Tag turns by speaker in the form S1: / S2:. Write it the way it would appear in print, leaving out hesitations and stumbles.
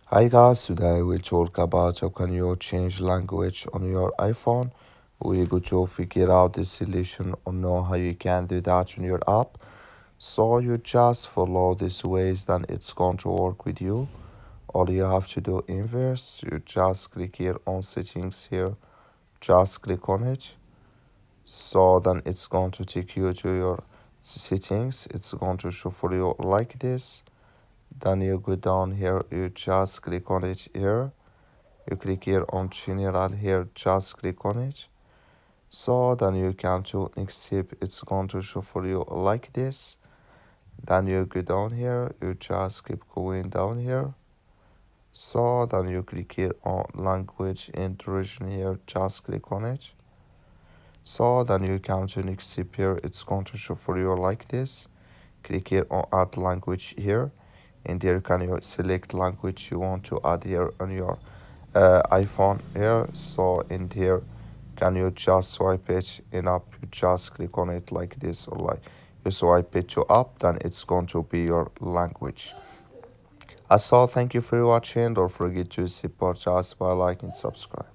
S1: Hi guys, today we'll talk about how can you change language on your iPhone. We're going to figure out the solution or know how you can do that on your app. So you just follow these ways, then it's going to work with you. All you have to do inverse, you just click here on settings here, just click on it. So then it's going to take you to your settings. It's going to show for you like this. Then you go down here, you just click on it here. You click here on general here, just click on it. So then you come to next step, it's going to show for you like this. Then you go down here, you just keep going down here. So then you click here on language and region here, just click on it. So then you come to next step here, it's going to show for you like this. Click here on add language here, and here can you select language you want to add here on your iPhone here. So in here can you just swipe it in up, you just click on it like this, or like you swipe it to up, then it's going to be your language. As all, thank you for watching. Don't forget to support us by liking and subscribe.